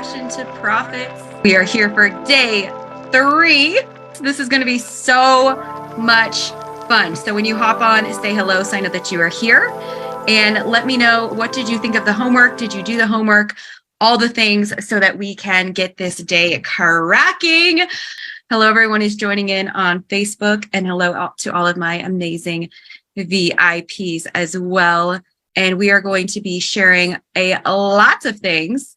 Passion to Profits. We are here for day 3. This is going to be so much fun. So when you hop on, say hello, sign up that you are here, and let me know, what did you think of the homework? Did you do the homework? All the things so that we can get this day cracking. Hello, everyone who's joining in on Facebook, and hello to all of my amazing VIPs as well. And we are going to be sharing a lot of things.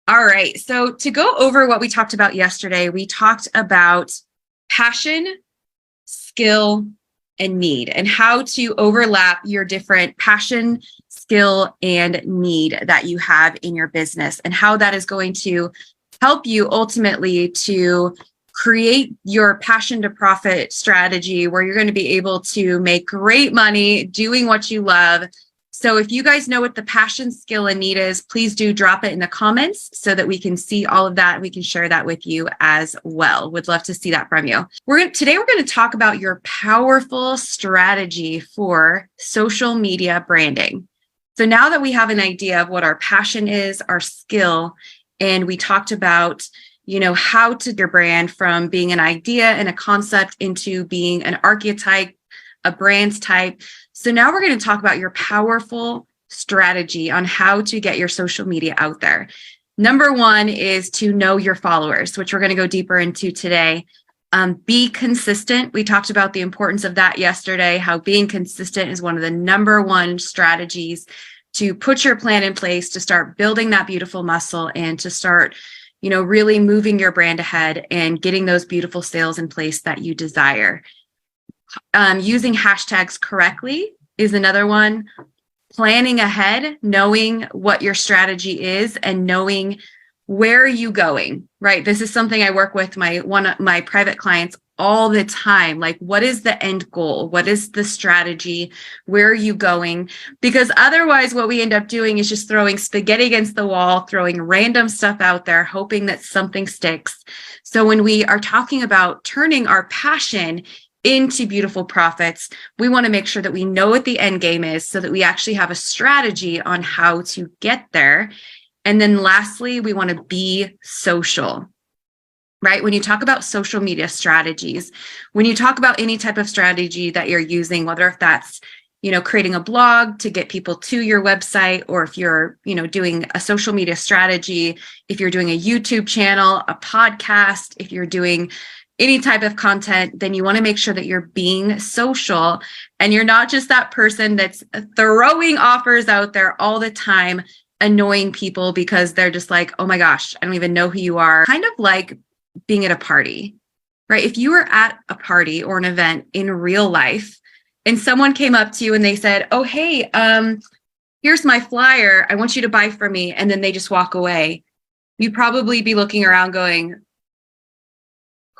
All right, so to go over what we talked about yesterday, we talked about passion, skill, and need, and how to overlap your different passion, skill, and need that you have in your business, and how that is going to help you ultimately to create your passion to profit strategy where you're going to be able to make great money doing what you love. So if you guys know what the passion, skill, and need is, please do drop it in the comments so that we can see all of that and we can share that with you as well. Would love to see that from you. Today we're going to talk about your powerful strategy for social media branding. So now that we have an idea of what our passion is, our skill, and we talked about how to your brand from being an idea and a concept into being an archetype, a brand type. So now we're going to talk about your powerful strategy on how to get your social media out there. Number 1 is to know your followers, which we're going to go deeper into today. Be consistent. We talked about the importance of that yesterday, how being consistent is one of the number 1 strategies to put your plan in place, to start building that beautiful muscle, and to start really moving your brand ahead and getting those beautiful sales in place that you desire. Using hashtags correctly is another one. Planning ahead, knowing what your strategy is and knowing where are you going, right? This is something I work with my private clients all the time. Like, what is the end goal? What is the strategy? Where are you going? Because otherwise what we end up doing is just throwing spaghetti against the wall, throwing random stuff out there, hoping that something sticks. So when we are talking about turning our passion into beautiful profits, we want to make sure that we know what the end game is so that we actually have a strategy on how to get there. And then lastly, we want to be social, right? When you talk about social media strategies, when you talk about any type of strategy that you're using, whether if that's, creating a blog to get people to your website, or if you're, doing a social media strategy, if you're doing a YouTube channel, a podcast, if you're doing any type of content, then you want to make sure that you're being social and you're not just that person that's throwing offers out there all the time, annoying people because they're just like, oh my gosh, I don't even know who you are. Kind of like being at a party, right? If you were at a party or an event in real life and someone came up to you and they said, oh, hey, here's my flyer, I want you to buy from me. And then they just walk away. You'd probably be looking around going,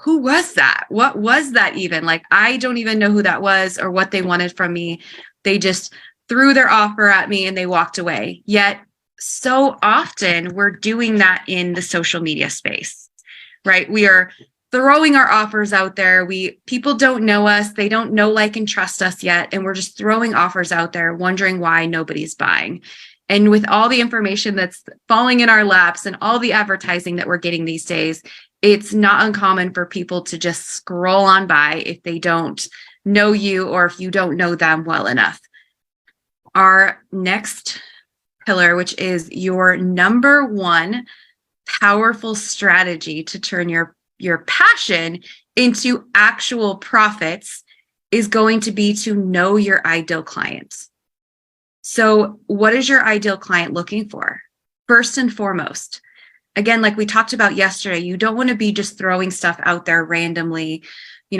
who was that? What was that even? Like, I don't even know who that was or what they wanted from me. They just threw their offer at me and they walked away. Yet so often we're doing that in the social media space, right? We are throwing our offers out there. People don't know us. They don't know, like, and trust us yet. And we're just throwing offers out there, wondering why nobody's buying. And with all the information that's falling in our laps and all the advertising that we're getting these days, it's not uncommon for people to just scroll on by if they don't know you or if you don't know them well enough. Our next pillar, which is your number 1 powerful strategy to turn your passion into actual profits, is going to be to know your ideal client. So what is your ideal client looking for? First and foremost, again, like we talked about yesterday, you don't want to be just throwing stuff out there randomly,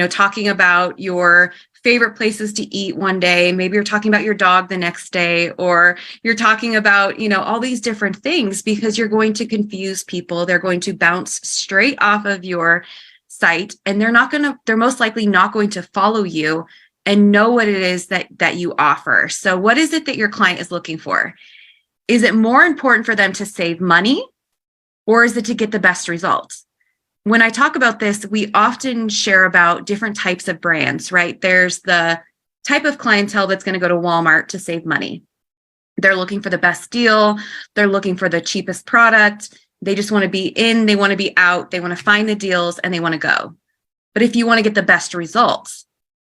talking about your favorite places to eat one day. Maybe you're talking about your dog the next day, or you're talking about, all these different things, because you're going to confuse people. They're going to bounce straight off of your site, and they're most likely not going to follow you and know what it is that you offer. So what is it that your client is looking for? Is it more important for them to save money, or is it to get the best results? When I talk about this, we often share about different types of brands, right? There's the type of clientele that's going to go to Walmart to save money. They're looking for the best deal. They're looking for the cheapest product. They just want to be in, they want to be out, they want to find the deals, and they want to go. But if you want to get the best results,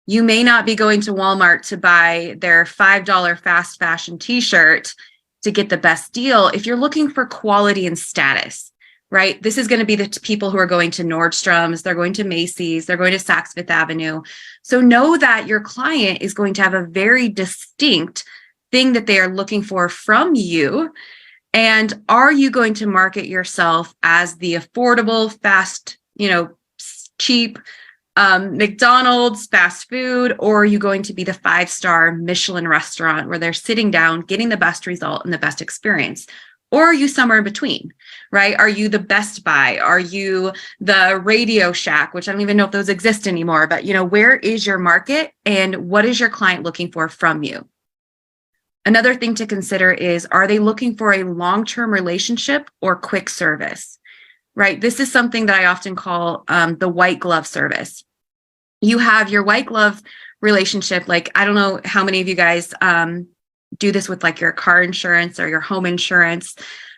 you may not be going to Walmart to buy their $5 fast fashion t-shirt to get the best deal. If you're looking for quality and status, right? This is going to be the people who are going to Nordstrom's, they're going to Macy's, they're going to Saks Fifth Avenue. So know that your client is going to have a very distinct thing that they are looking for from you. And are you going to market yourself as the affordable, fast, cheap McDonald's fast food, or are you going to be the 5-star Michelin restaurant where they're sitting down, getting the best result and the best experience? Or are you somewhere in between, right? Are you the Best Buy? Are you the Radio Shack, which I don't even know if those exist anymore, but where is your market and what is your client looking for from you? Another thing to consider is, are they looking for a long-term relationship or quick service, right? This is something that I often call the white glove service. You have your white glove relationship. Like, I don't know how many of you guys do this with like your car insurance or your home insurance,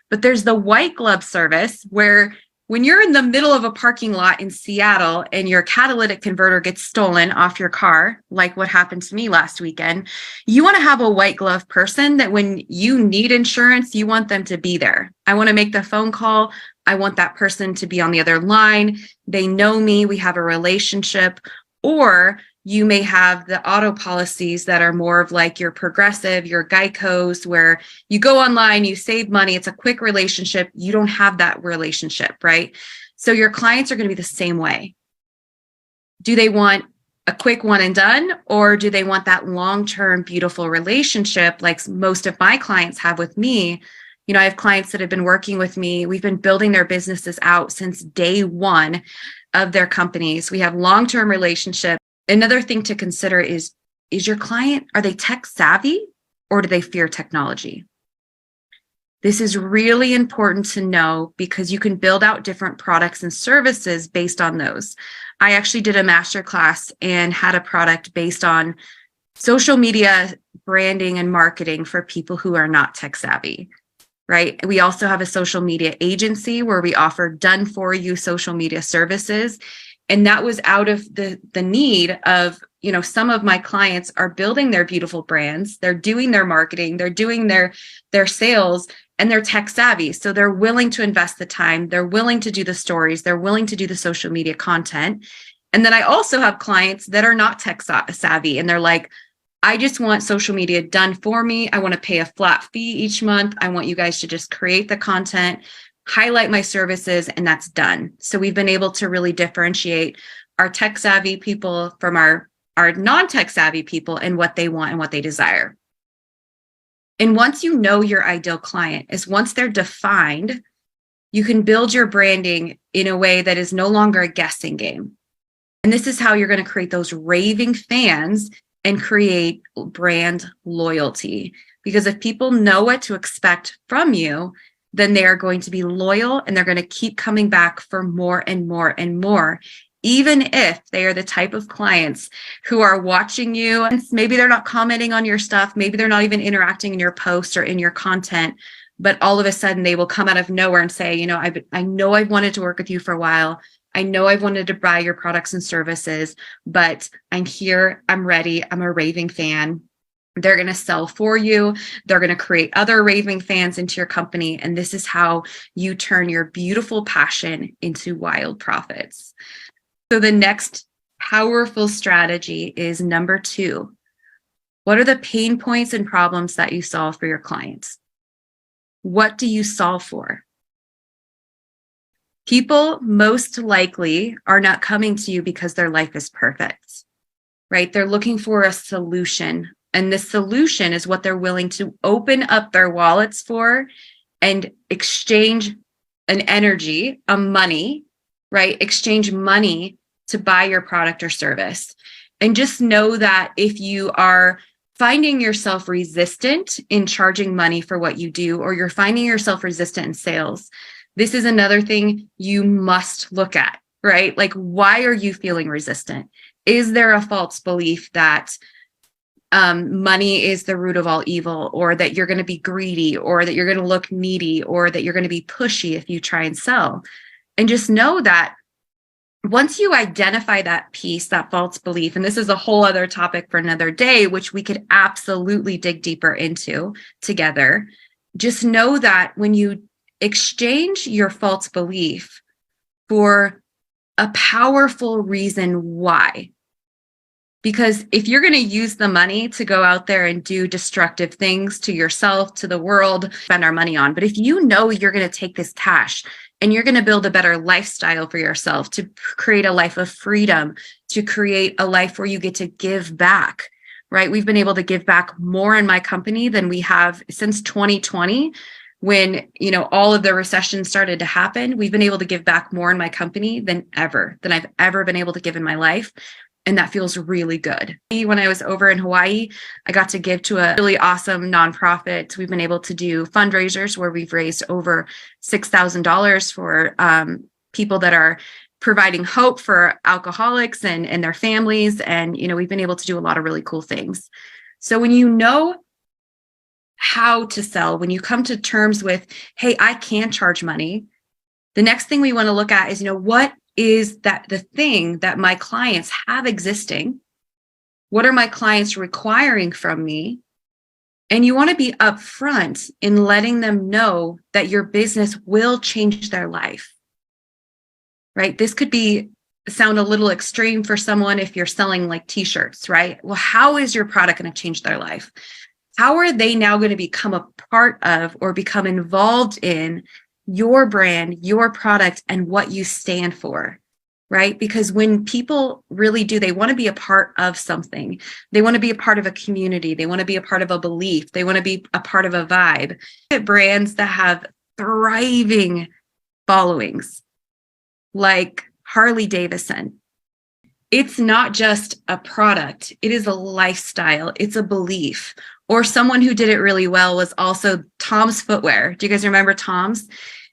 but there's the white glove service where when you're in the middle of a parking lot in Seattle and your catalytic converter gets stolen off your car, like what happened to me last weekend, you want to have a white glove person that when you need insurance, you want them to be there. I want to make the phone call. I want that person to be on the other line. They know me. We have a relationship. Or you may have the auto policies that are more of like your Progressive, your Geico's, where you go online, you save money. It's a quick relationship. You don't have that relationship, right? So your clients are going to be the same way. Do they want a quick one and done, or do they want that long-term beautiful relationship like most of my clients have with me? I have clients that have been working with me. We've been building their businesses out since day one of their companies. We have long-term relationships. Another thing to consider is your client, are they tech savvy or do they fear technology? This is really important to know because you can build out different products and services based on those. I actually did a masterclass and had a product based on social media branding and marketing for people who are not tech savvy, right? We also have a social media agency where we offer done for you social media services. And that was out of the need of, some of my clients are building their beautiful brands. They're doing their marketing. They're doing their sales, and they're tech savvy. So they're willing to invest the time. They're willing to do the stories. They're willing to do the social media content. And then I also have clients that are not tech savvy. And they're like, I just want social media done for me. I want to pay a flat fee each month. I want you guys to just create the content, highlight my services, and that's done. So we've been able to really differentiate our tech savvy people from our non-tech savvy people and what they want and what they desire. And once you know your ideal client is once they're defined, you can build your branding in a way that is no longer a guessing game. And this is how you're going to create those raving fans and create brand loyalty. Because if people know what to expect from you, then they are going to be loyal and they're going to keep coming back for more and more and more, even if they are the type of clients who are watching you. And maybe they're not commenting on your stuff. Maybe they're not even interacting in your posts or in your content, but all of a sudden they will come out of nowhere and say, I know I've wanted to work with you for a while. I know I've wanted to buy your products and services, but I'm here. I'm ready. I'm a raving fan. They're going to sell for you. They're going to create other raving fans into your company. And this is how you turn your beautiful passion into wild profits. So the next powerful strategy is number 2. What are the pain points and problems that you solve for your clients? What do you solve for? People most likely are not coming to you because their life is perfect, right? They're looking for a solution. And the solution is what they're willing to open up their wallets for and exchange an energy, a money, right? Exchange money to buy your product or service. And just know that if you are finding yourself resistant in charging money for what you do, or you're finding yourself resistant in sales, this is another thing you must look at, right? Like, why are you feeling resistant? Is there a false belief that money is the root of all evil, or that you're going to be greedy, or that you're going to look needy, or that you're going to be pushy if you try and sell. And just know that once you identify that piece, that false belief, and this is a whole other topic for another day, which we could absolutely dig deeper into together, just know that when you exchange your false belief for a powerful reason why, because if you're going to use the money to go out there and do destructive things to yourself, to the world, spend our money on. But if you know you're going to take this cash and you're going to build a better lifestyle for yourself, to create a life of freedom, to create a life where you get to give back, right? We've been able to give back more in my company than we have since 2020. When, all of the recession started to happen, we've been able to give back more in my company than I've ever been able to give in my life. And that feels really good. When I was over in Hawaii, I got to give to a really awesome nonprofit. We've been able to do fundraisers where we've raised over $6,000 for people that are providing hope for alcoholics and their families. And, we've been able to do a lot of really cool things. So when you know how to sell, when you come to terms with, hey, I can charge money, the next thing we want to look at is, what is that the thing that my clients have existing? What are my clients requiring from me? And you want to be upfront in letting them know that your business will change their life, right? This could sound a little extreme for someone if you're selling like t-shirts, right? Well, how is your product going to change their life? How are they now going to become a part of or become involved in your brand, your product, and what you stand for, right? Because when people really do, they want to be a part of something. They want to be a part of a community. They want to be a part of a belief. They want to be a part of a vibe. Brands that have thriving followings, like Harley Davidson. It's not just a product. It is a lifestyle. It's a belief. Or someone who did it really well was also Tom's Footwear. Do you guys remember Tom's?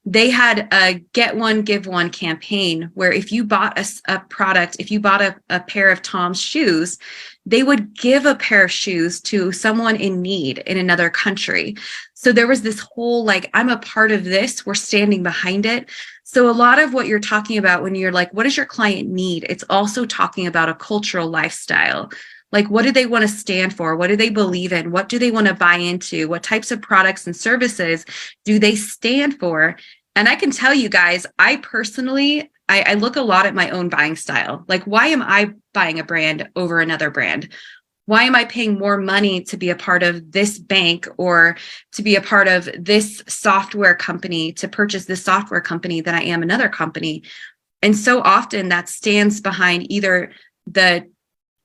They had a get one, give one campaign where if you bought a product, if you bought a pair of Tom's shoes, they would give a pair of shoes to someone in need in another country. So there was this whole, I'm a part of this, we're standing behind it. So a lot of what you're talking about when you're like, what does your client need? It's also talking about a cultural lifestyle. What do they want to stand for? What do they believe in? What do they want to buy into? What types of products and services do they stand for? And I can tell you guys, I personally, I look a lot at my own buying style. Why am I buying a brand over another brand? Why am I paying more money to be a part of this bank or to be a part of this software company, to purchase this software company than I am another company? And so often that stands behind either the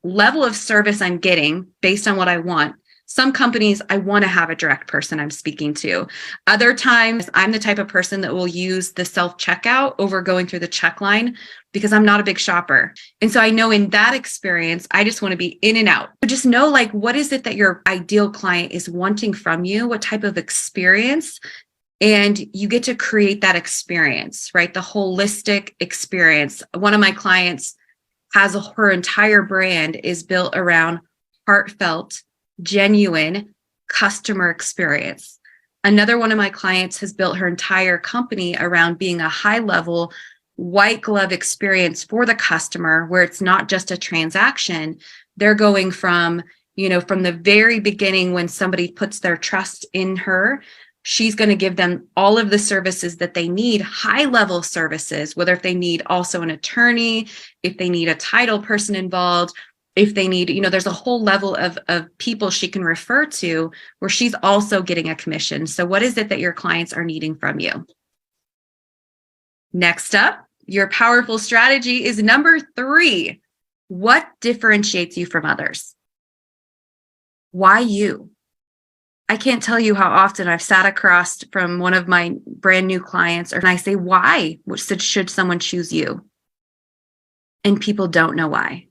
level of service I'm getting based on what I want. Some companies, I want to have a direct person I'm speaking to. Other times, I'm the type of person that will use the self-checkout over going through the check line because I'm not a big shopper. And so I know in that experience, I just want to be in and out. But just know, what is it that your ideal client is wanting from you? What type of experience? And you get to create that experience, right? The holistic experience. One of my clients her entire brand is built around heartfelt, genuine customer experience. Another one of my clients has built her entire company around being a high-level white glove experience for the customer, where it's not just a transaction. They're going from the very beginning when somebody puts their trust in her. She's going to give them all of the services that they need, high-level services, whether if they need also an attorney, if they need a title person involved, if they need, there's a whole level of people she can refer to where she's also getting a commission. So what is it that your clients are needing from you? Next up, your powerful strategy is number 3. What differentiates you from others? Why you? I can't tell you how often I've sat across from one of my brand new clients and I say, why should someone choose you? And people don't know why.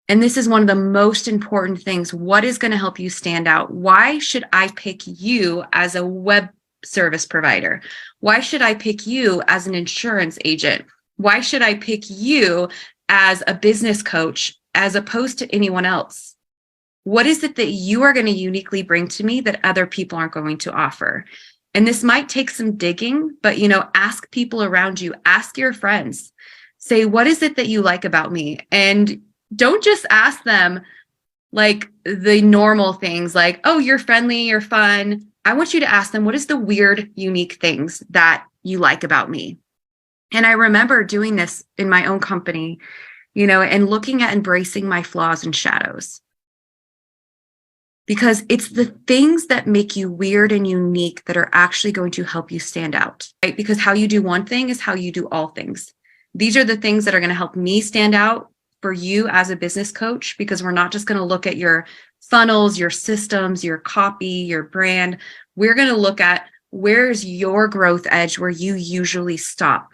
And this is one of the most important things. What is going to help you stand out? Why should I pick you as a web service provider? Why should I pick you as an insurance agent? Why should I pick you as a business coach as opposed to anyone else? What is it that you are going to uniquely bring to me that other people aren't going to offer? And this might take some digging, but ask people around you, ask your friends, say, what is it that you like about me? And don't just ask them like the normal things like, oh, you're friendly, you're fun. I want you to ask them, what is the weird, unique things that you like about me? And I remember doing this in my own company, and looking at embracing my flaws and shadows. Because it's the things that make you weird and unique that are actually going to help you stand out, right? Because how you do one thing is how you do all things. These are the things that are going to help me stand out for you as a business coach, because we're not just going to look at your funnels, your systems, your copy, your brand. We're going to look at where's your growth edge where you usually stop.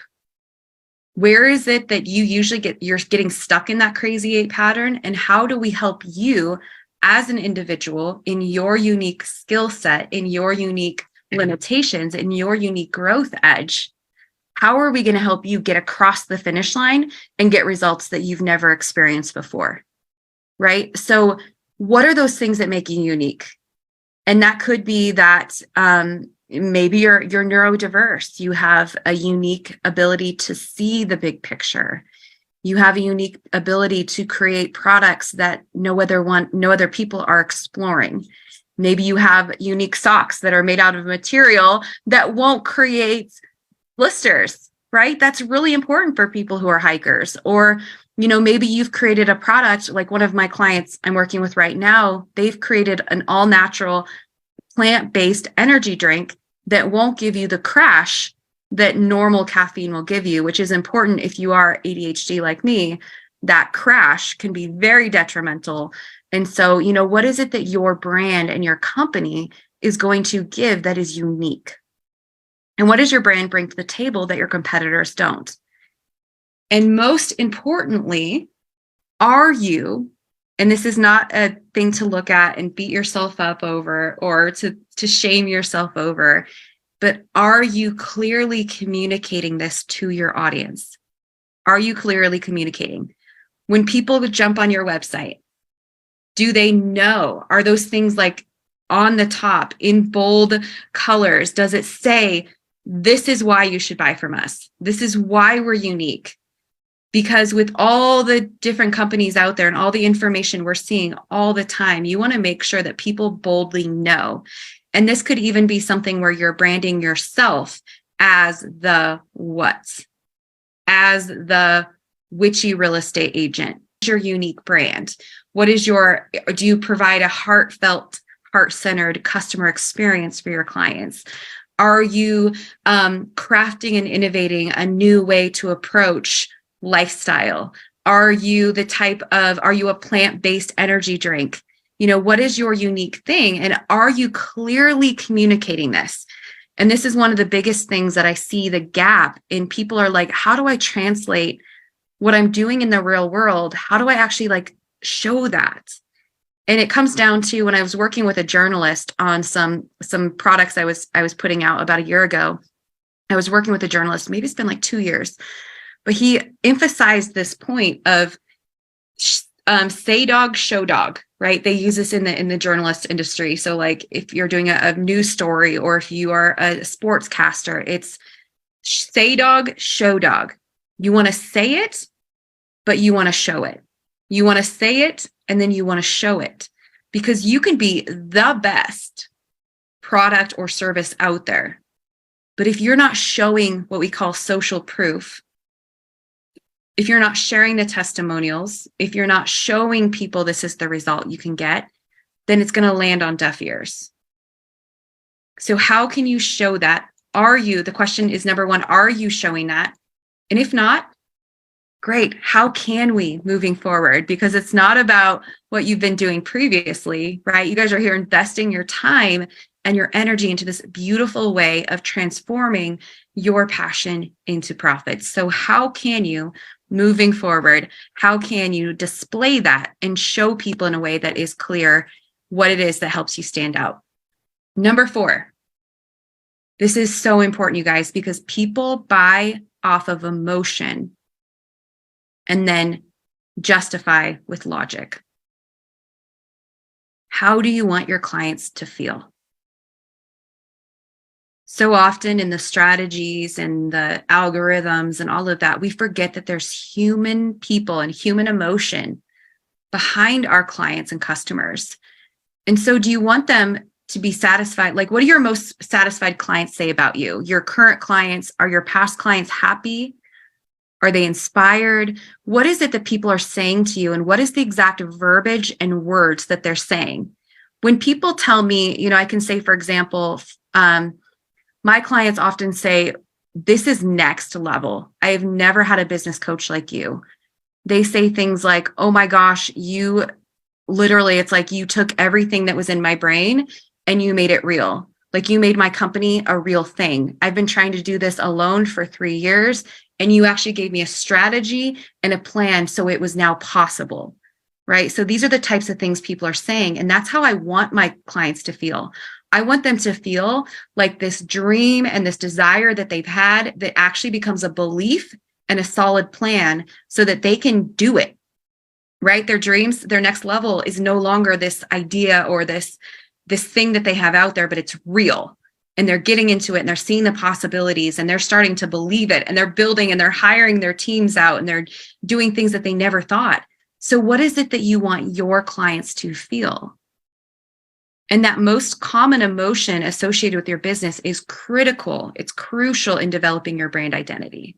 Where is it that you usually you're getting stuck in that crazy 8 pattern? And how do we help you as an individual in your unique skill set, in your unique limitations, in your unique growth edge? How are we going to help you get across the finish line and get results that you've never experienced before? Right? So what are those things that make you unique? And that could be that maybe you're neurodiverse. You have a unique ability to see the big picture. You have a unique ability to create products that no other people are exploring. Maybe you have unique socks that are made out of material that won't create blisters, right? That's really important for people who are hikers. Or, maybe you've created a product like one of my clients I'm working with right now. They've created an all natural plant-based energy drink that won't give you the crash that normal caffeine will give you, which is important if you are ADHD like me. That crash can be very detrimental. And so, what is it that your brand and your company is going to give that is unique? And what does your brand bring to the table that your competitors don't? And most importantly, are you, and this is not a thing to look at and beat yourself up over or to shame yourself over, but are you clearly communicating this to your audience? Are you clearly communicating? When people would jump on your website, do they know? Are those things like on the top in bold colors? Does it say, this is why you should buy from us? This is why we're unique. Because with all the different companies out there and all the information we're seeing all the time, you want to make sure that people boldly know. And this could even be something where you're branding yourself as the what? As the witchy real estate agent. What is your unique brand? Do you provide a heartfelt, heart-centered customer experience for your clients? Are you crafting and innovating a new way to approach lifestyle? Are you a plant-based energy drink? What is your unique thing? And are you clearly communicating this? And this is one of the biggest things that I see the gap in. People are like, how do I translate what I'm doing in the real world? How do I actually show that? And it comes down to when I was working with a journalist on some products I was putting out about a year ago. I was working with a journalist, maybe it's been 2 years, but he emphasized this point of say dog, show dog, right? They use this in the journalist industry. So if you're doing a news story or if you are a sportscaster, it's say dog, show dog. You want to say it, but you want to show it. You want to say it, and then you want to show it, because you can be the best product or service out there. But if you're not showing what we call social proof, if you're not sharing the testimonials, if you're not showing people this is the result you can get, then it's going to land on deaf ears. So how can you show that? The question is, number one, are you showing that? And if not, great. How can we moving forward? Because it's not about what you've been doing previously, right? You guys are here investing your time and your energy into this beautiful way of transforming your passion into profits. So how can you, moving forward, how can you display that and show people in a way that is clear what it is that helps you stand out? Number 4, this is so important, you guys, because people buy off of emotion and then justify with logic. How do you want your clients to feel? So often in the strategies and the algorithms and all of that, we forget that there's human people and human emotion behind our clients and customers. And so do you want them to be satisfied? Like, what do your most satisfied clients say about you? Your current clients, are your past clients happy? Are they inspired? What is it that people are saying to you? And what is the exact verbiage and words that they're saying? When people tell me, I can say, for example, my clients often say, this is next level. I have never had a business coach like you. They say things like, oh my gosh, you literally, it's like you took everything that was in my brain and you made it real. Like you made my company a real thing. I've been trying to do this alone for 3 years, and you actually gave me a strategy and a plan. So it was now possible, right? So these are the types of things people are saying. And that's how I want my clients to feel. I want them to feel like this dream and this desire that they've had that actually becomes a belief and a solid plan so that they can do it, right? Their dreams, their next level is no longer this idea or this thing that they have out there, but it's real. And they're getting into it and they're seeing the possibilities and they're starting to believe it and they're building and they're hiring their teams out and they're doing things that they never thought. So what is it that you want your clients to feel? And that most common emotion associated with your business is critical. It's crucial in developing your brand identity.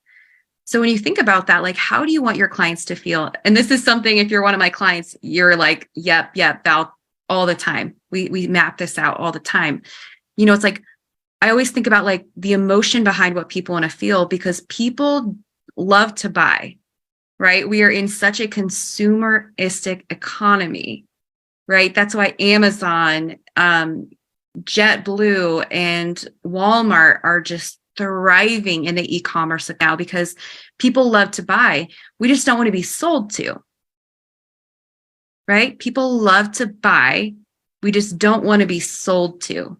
So when you think about that, like, how do you want your clients to feel? And this is something, if you're one of my clients, you're like, yep, Val, all the time. We map this out all the time. It's like, I always think about like the emotion behind what people want to feel, because people love to buy, right? We are in such a consumeristic economy, right? That's why Amazon, JetBlue, and Walmart are just thriving in the e-commerce now, because people love to buy. We just don't want to be sold to, right? People love to buy. We just don't want to be sold to,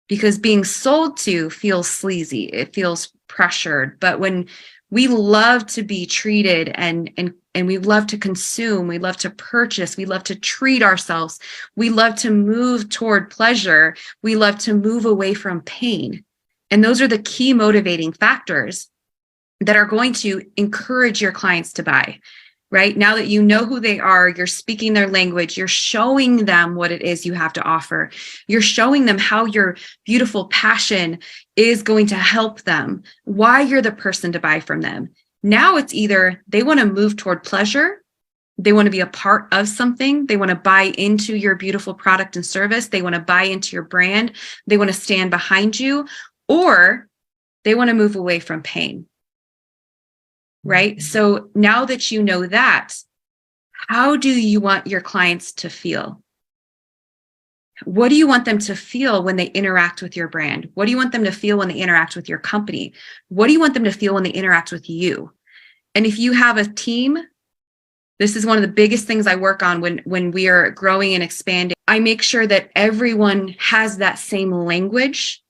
because being sold to feels sleazy. It feels pressured. But when we love to be treated and we love to consume, we love to purchase, we love to treat ourselves, we love to move toward pleasure, we love to move away from pain. And those are the key motivating factors that are going to encourage your clients to buy, right? Now that you know who they are, you're speaking their language, you're showing them what it is you have to offer. You're showing them how your beautiful passion is going to help them, why you're the person to buy from them. Now it's either they want to move toward pleasure, they want to be a part of something, they want to buy into your beautiful product and service, they want to buy into your brand, they want to stand behind you, or they want to move away from pain. Right? So now that you know that, how do you want your clients to feel? What do you want them to feel when they interact with your brand? What do you want them to feel when they interact with your company? What do you want them to feel when they interact with you? And if you have a team, this is one of the biggest things I work on when we are growing and expanding. I make sure that everyone has that same language,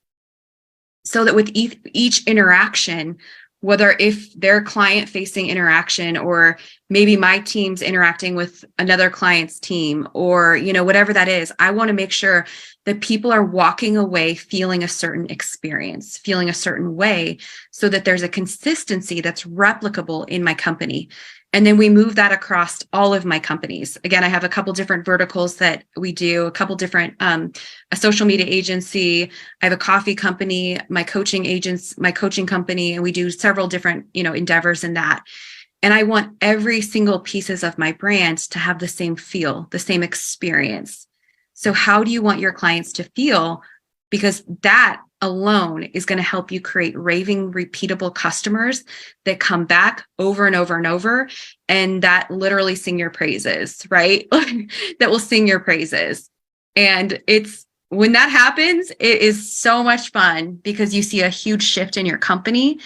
so that with each interaction, whether if they're client-facing interaction, or maybe my team's interacting with another client's team, or whatever that is, I want to make sure that people are walking away feeling a certain experience, feeling a certain way, so that there's a consistency that's replicable in my company. And then we move that across all of my companies. Again, I have a couple different verticals that we do, a couple different, a social media agency. I have a coffee company, my coaching company, and we do several different, endeavors in that. And I want every single pieces of my brand to have the same feel, the same experience. So how do you want your clients to feel? Because that alone is going to help you create raving, repeatable customers that come back over and over and over, and that literally sing your praises, right? That will sing your praises. And when that happens, it is so much fun, because you see a huge shift in your company,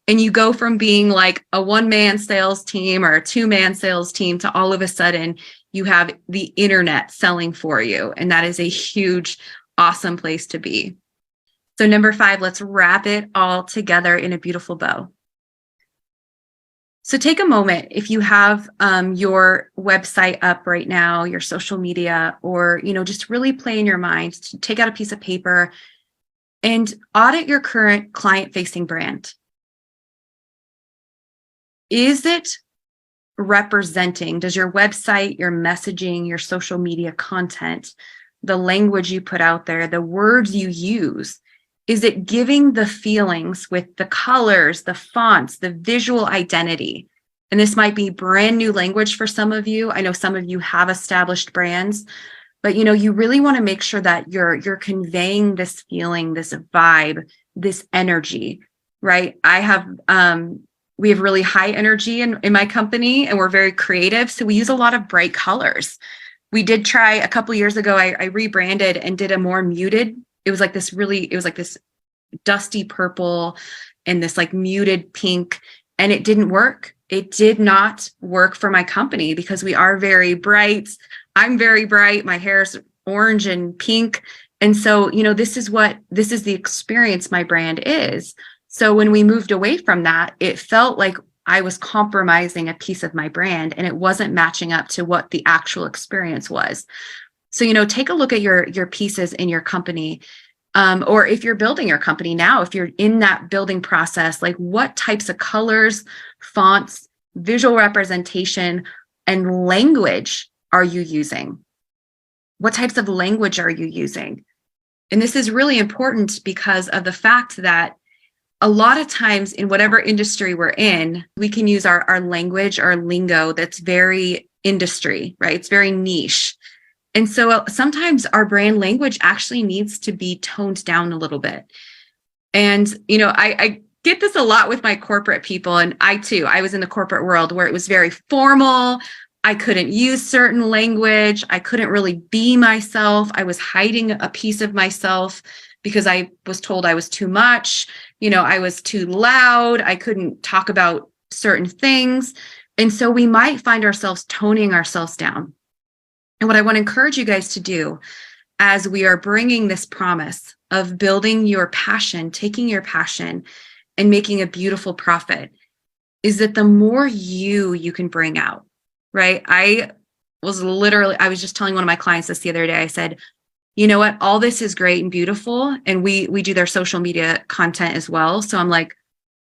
and you go from being like a one-man sales team or a two-man sales team to all of a sudden you have the internet selling for you. And that is a huge, awesome place to be. So number 5, let's wrap it all together in a beautiful bow. So take a moment, if you have your website up right now, your social media, or, just really play in your mind to take out a piece of paper and audit your current client-facing brand. Is it representing, does your website, your messaging, your social media content, the language you put out there, the words you use, is it giving the feelings with the colors, the fonts, the visual identity? And this might be brand new language for some of you. I know some of you have established brands, but you really want to make sure that you're conveying this feeling, this vibe, this energy, right? We have really high energy in my company, and we're very creative. So we use a lot of bright colors. We did try a couple years ago, I rebranded and did a more muted. It was like this dusty purple and this like muted pink, and it didn't work. It did not work for my company because we are very bright. I'm very bright. My hair's orange and pink. And so, this is the experience my brand is. So when we moved away from that, it felt like I was compromising a piece of my brand, and it wasn't matching up to what the actual experience was. So, take a look at your pieces in your company. Or if you're building your company now, if you're in that building process, like what types of colors, fonts, visual representation, and language are you using? What types of language are you using? And this is really important because of the fact that a lot of times in whatever industry we're in, we can use our language, our lingo that's very industry, right? It's very niche. And so sometimes our brand language actually needs to be toned down a little bit. And, I get this a lot with my corporate people. And I was in the corporate world where it was very formal. I couldn't use certain language. I couldn't really be myself. I was hiding a piece of myself because I was told I was too much. I was too loud. I couldn't talk about certain things. And so we might find ourselves toning ourselves down. And what I want to encourage you guys to do as we are bringing this promise of building your passion, taking your passion and making a beautiful profit, is that the more you can bring out, right? I was just telling one of my clients this the other day. I said, you know what? All this is great and beautiful. And we do their social media content as well. So I'm like,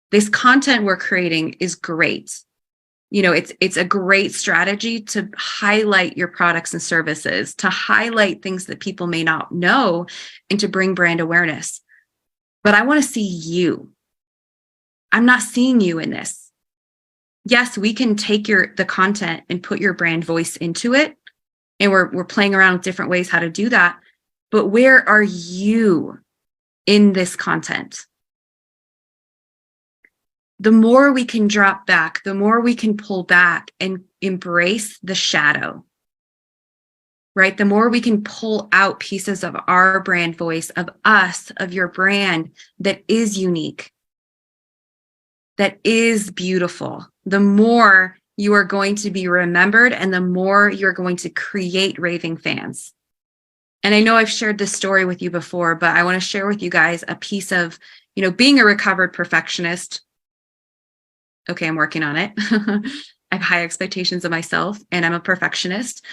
this content we're creating is great. It's a great strategy to highlight your products and services, to highlight things that people may not know, and to bring brand awareness. But I want to see you. I'm not seeing you in this. Yes, we can take the content and put your brand voice into it. And we're playing around with different ways how to do that. But where are you in this content? The more we can drop back, the more we can pull back and embrace the shadow, right? The more we can pull out pieces of our brand voice, of us, of your brand that is unique, that is beautiful, the more you are going to be remembered and the more you're going to create raving fans. And I know I've shared this story with you before, but I want to share with you guys a piece of, being a recovered perfectionist. Okay, I'm working on it. I have high expectations of myself and I'm a perfectionist.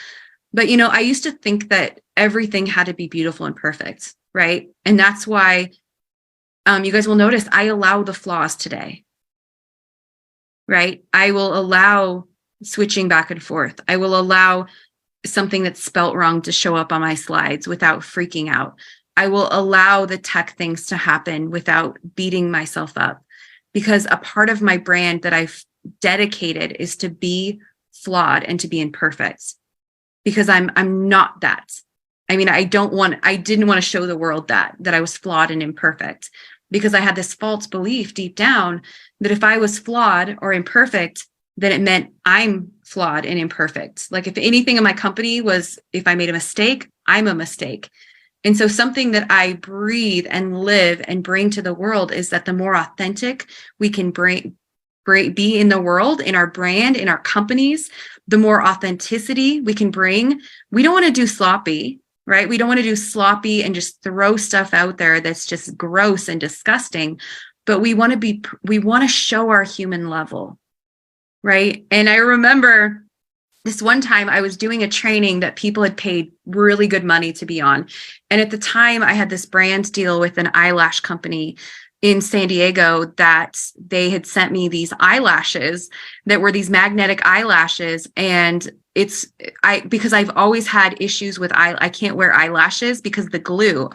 But, I used to think that everything had to be beautiful and perfect, right? And that's why you guys will notice I allow the flaws today, right? I will allow switching back and forth. I will allow something that's spelt wrong to show up on my slides without freaking out. I will allow the tech things to happen without beating myself up. Because a part of my brand that I've dedicated is to be flawed and to be imperfect. Because I'm not that. I mean, I didn't want to show the world that I was flawed and imperfect, because I had this false belief deep down that if I was flawed or imperfect, then it meant I'm flawed and imperfect. Like if anything in my company was, if I made a mistake, I'm a mistake. And so something that I breathe and live and bring to the world is that the more authentic we can be in the world, in our brand, in our companies, the more authenticity we can bring. We don't want to do sloppy, right? We don't want to do sloppy and just throw stuff out there that's just gross and disgusting, but we want to show our human level. right? And I remember this one time I was doing a training that people had paid really good money to be on. And at the time I had this brand deal with an eyelash company in San Diego that they had sent me these eyelashes that were these magnetic eyelashes. And because I've always had issues with I can't wear eyelashes because the glue,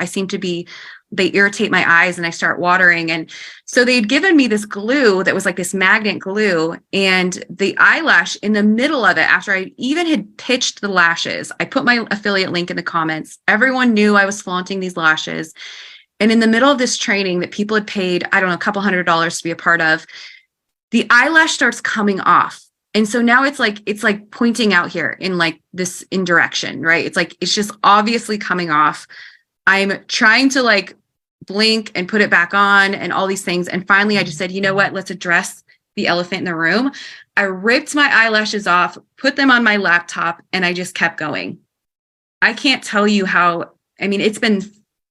they irritate my eyes and I start watering. And so they'd given me this glue that was like this magnet glue, and the eyelash in the middle of it, after I even had pitched the lashes, I put my affiliate link in the comments. Everyone knew I was flaunting these lashes. And in the middle of this training that people had paid, I don't know, a couple $100s to be a part of, the eyelash starts coming off. And so now it's like pointing out here in like this indirection, right? It's just obviously coming off. I'm trying to like blink and put it back on and all these things. And finally I just said, you know what, let's address the elephant in the room. I ripped my eyelashes off, put them on my laptop, and I just kept going. I can't tell you it's been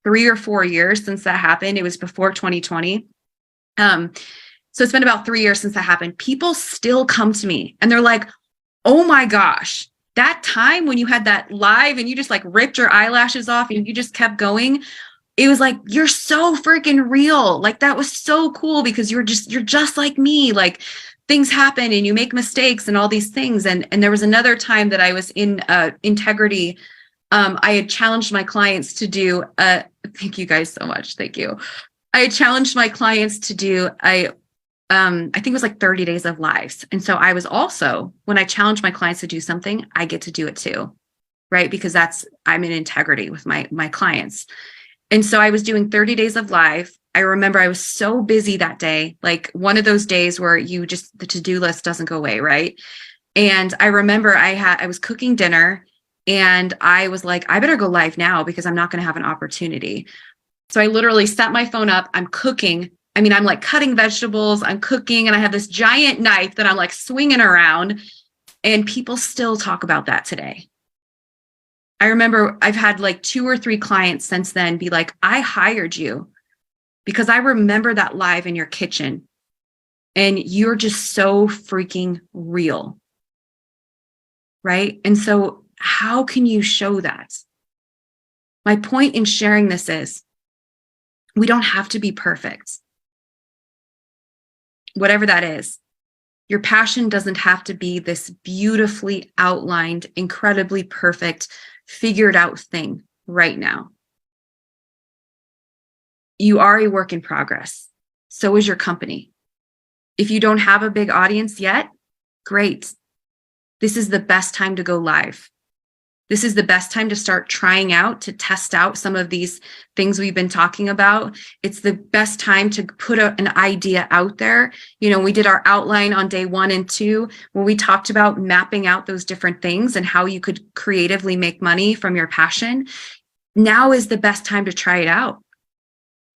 3 or 4 years since that happened. It was before 2020. So it's been about 3 years since that happened. People still come to me and they're like, oh my gosh, that time when you had that live and you just like ripped your eyelashes off and you just kept going, it was like, you're so freaking real. Like, that was so cool because you're just like me. Like, things happen and you make mistakes and all these things. And there was another time that I was in integrity. I had challenged my clients to do thank you guys so much. Thank you. I had challenged my clients to do I think it was like 30 days of lives. And so I was also, when I challenge my clients to do something, I get to do it too, right? Because I'm in integrity with my clients. And so I was doing 30 days of live. I remember I was so busy that day, like one of those days where the to-do list doesn't go away, right? And I remember I was cooking dinner and I was like, I better go live now because I'm not going to have an opportunity. So I literally set my phone up. I'm cooking. I'm like cutting vegetables, I'm cooking, and I have this giant knife that I'm like swinging around, and people still talk about that today. I remember I've had like 2 or 3 clients since then be like, I hired you because I remember that live in your kitchen and you're just so freaking real, right? And so how can you show that? My point in sharing this is we don't have to be perfect. Whatever that is, your passion doesn't have to be this beautifully outlined, incredibly perfect, figured out thing right now. You are a work in progress. So is your company. If you don't have a big audience yet, great. This is the best time to go live. This is the best time to start trying out, to test out some of these things we've been talking about. It's the best time to put an idea out there. We did our outline on day 1 and 2, where we talked about mapping out those different things and how you could creatively make money from your passion. Now is the best time to try it out.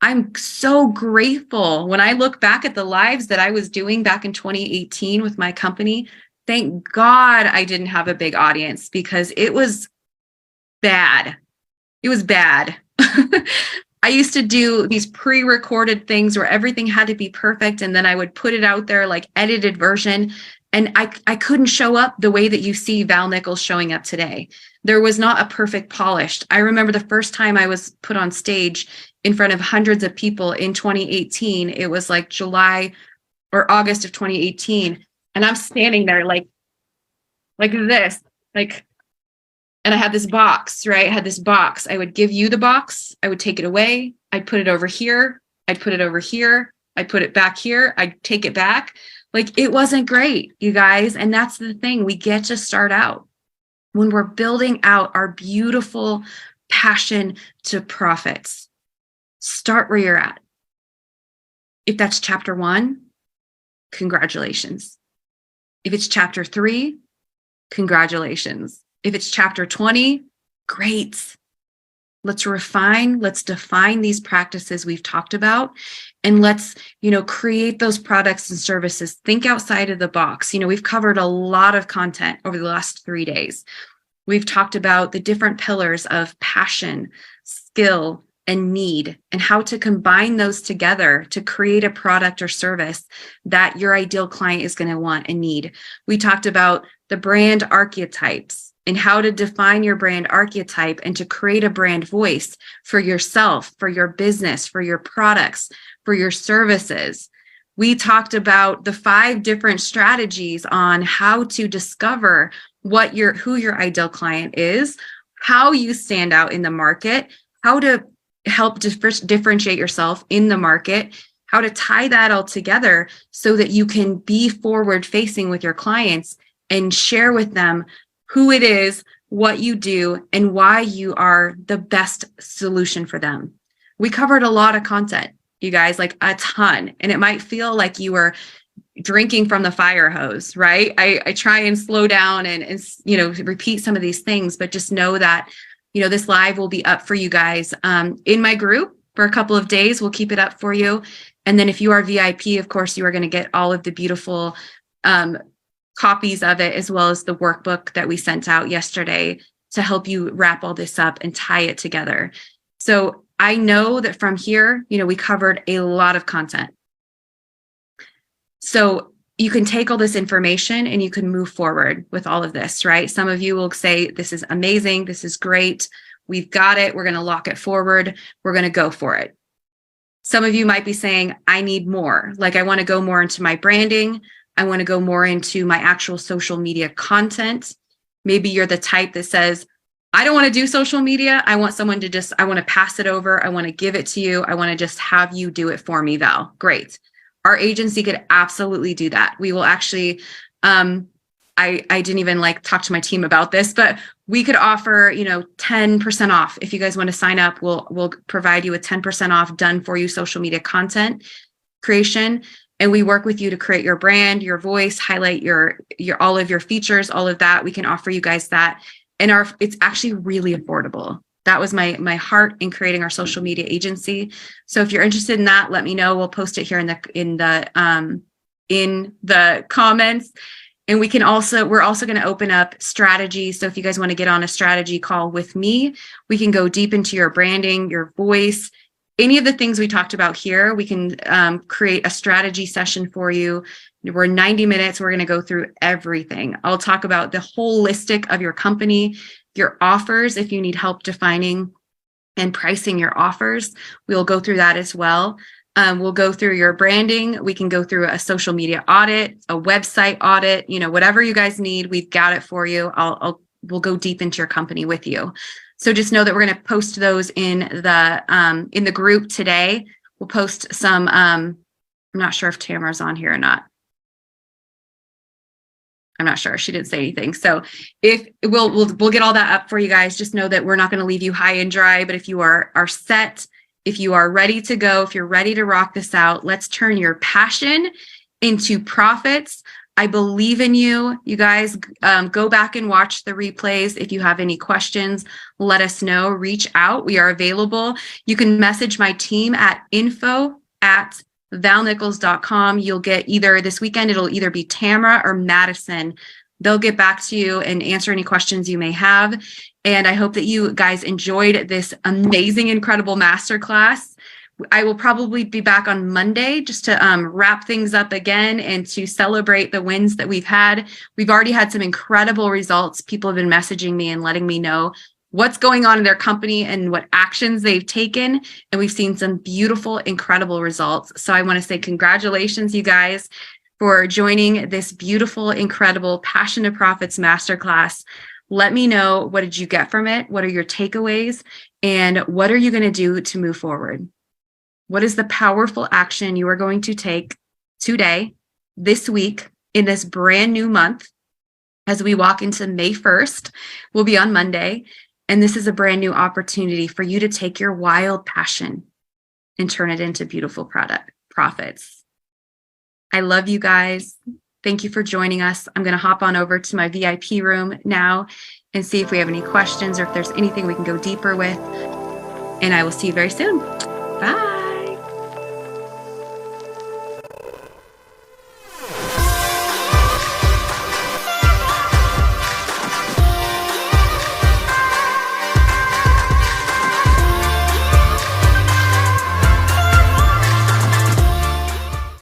I'm so grateful when I look back at the lives that I was doing back in 2018 with my company. Thank God I didn't have a big audience because it was bad. It was bad. I used to do these pre-recorded things where everything had to be perfect. And then I would put it out there like edited version. And I couldn't show up the way that you see Val Nichols showing up today. There was not a perfect polished. I remember the first time I was put on stage in front of hundreds of people in 2018. It was like July or August of 2018. And I'm standing there like this, and I had this box, right? I had this box. I would give you the box. I would take it away. I'd put it over here. I'd put it over here. I'd put it back here. I'd take it back. Like, it wasn't great, you guys. And that's the thing. We get to start out when we're building out our beautiful passion to profits. Start where you're at. If that's chapter 1, congratulations. If it's chapter 3, congratulations. If it's chapter 20, great. Let's refine, let's define these practices we've talked about, and let's, create those products and services. Think outside of the box. We've covered a lot of content over the last 3 days. We've talked about the different pillars of passion, skill, and need, and how to combine those together to create a product or service that your ideal client is going to want and need. We talked about the brand archetypes and how to define your brand archetype and to create a brand voice for yourself, for your business, for your products, for your services. We talked about the 5 different strategies on how to discover who your ideal client is, how you stand out in the market, how to help differentiate yourself in the market, how to tie that all together so that you can be forward facing with your clients and share with them who it is, what you do, and why you are the best solution for them. We covered a lot of content, you guys, like a ton, and it might feel like you were drinking from the fire hose, right? I try and slow down and repeat some of these things, but just know that this live will be up for you guys in my group for a couple of days. We'll keep it up for you. And then if you are VIP, of course, you are going to get all of the beautiful copies of it, as well as the workbook that we sent out yesterday to help you wrap all this up and tie it together. So I know that from here, we covered a lot of content. So you can take all this information and you can move forward with all of this, right? Some of you will say, this is amazing. This is great. We've got it. We're going to lock it forward. We're going to go for it. Some of you might be saying, I need more. Like, I want to go more into my branding. I want to go more into my actual social media content. Maybe you're the type that says, I don't want to do social media. I want someone to I want to pass it over. I want to give it to you. I want to just have you do it for me, Val. Great. Our agency could absolutely do that. We will actually, I didn't even talk to my team about this, but we could offer, 10% off. If you guys want to sign up, we'll provide you with 10% off done for you social media content creation. And we work with you to create your brand, your voice, highlight your all of your features, all of that. We can offer you guys that. And it's actually really affordable. That was my heart in creating our social media agency. So if you're interested in that, let me know. We'll post it here in the comments. And we're also going to open up strategy. So if you guys want to get on a strategy call with me, we can go deep into your branding, your voice, any of the things we talked about here. We can create a strategy session for you. We're 90 minutes. We're going to go through everything. I'll talk about the holistic of your company, your offers, if you need help defining and pricing your offers. We'll go through that as well. We'll go through your branding. We can go through a social media audit, a website audit, whatever you guys need, we've got it for you. We'll go deep into your company with you. So just know that we're going to post those in the group today. We'll post some, I'm not sure if Tamara's on here or not. I'm not sure. She didn't say anything. So if we'll get all that up for you guys. Just know that we're not going to leave you high and dry, but if you are set, if you are ready to go, if you're ready to rock this out, let's turn your passion into profits. I believe in you. You guys go back and watch the replays. If you have any questions, let us know. Reach out. We are available. You can message my team at info@valnichols.com. You'll get either this weekend, it'll either be Tamara or Madison. They'll get back to you and answer any questions you may have. And I hope that you guys enjoyed this amazing, incredible masterclass. I will probably be back on Monday just to wrap things up again and to celebrate the wins that we've had. We've already had some incredible results. People have been messaging me and letting me know what's going on in their company and what actions they've taken. And we've seen some beautiful, incredible results. So I want to say congratulations, you guys, for joining this beautiful, incredible Passion to Profits Masterclass. Let me know, what did you get from it? What are your takeaways? And what are you going to do to move forward? What is the powerful action you are going to take today, this week, in this brand new month, as we walk into May 1st? We'll be on Monday. And this is a brand new opportunity for you to take your wild passion and turn it into beautiful profits. I love you guys. Thank you for joining us. I'm going to hop on over to my VIP room now and see if we have any questions or if there's anything we can go deeper with. And I will see you very soon. Bye.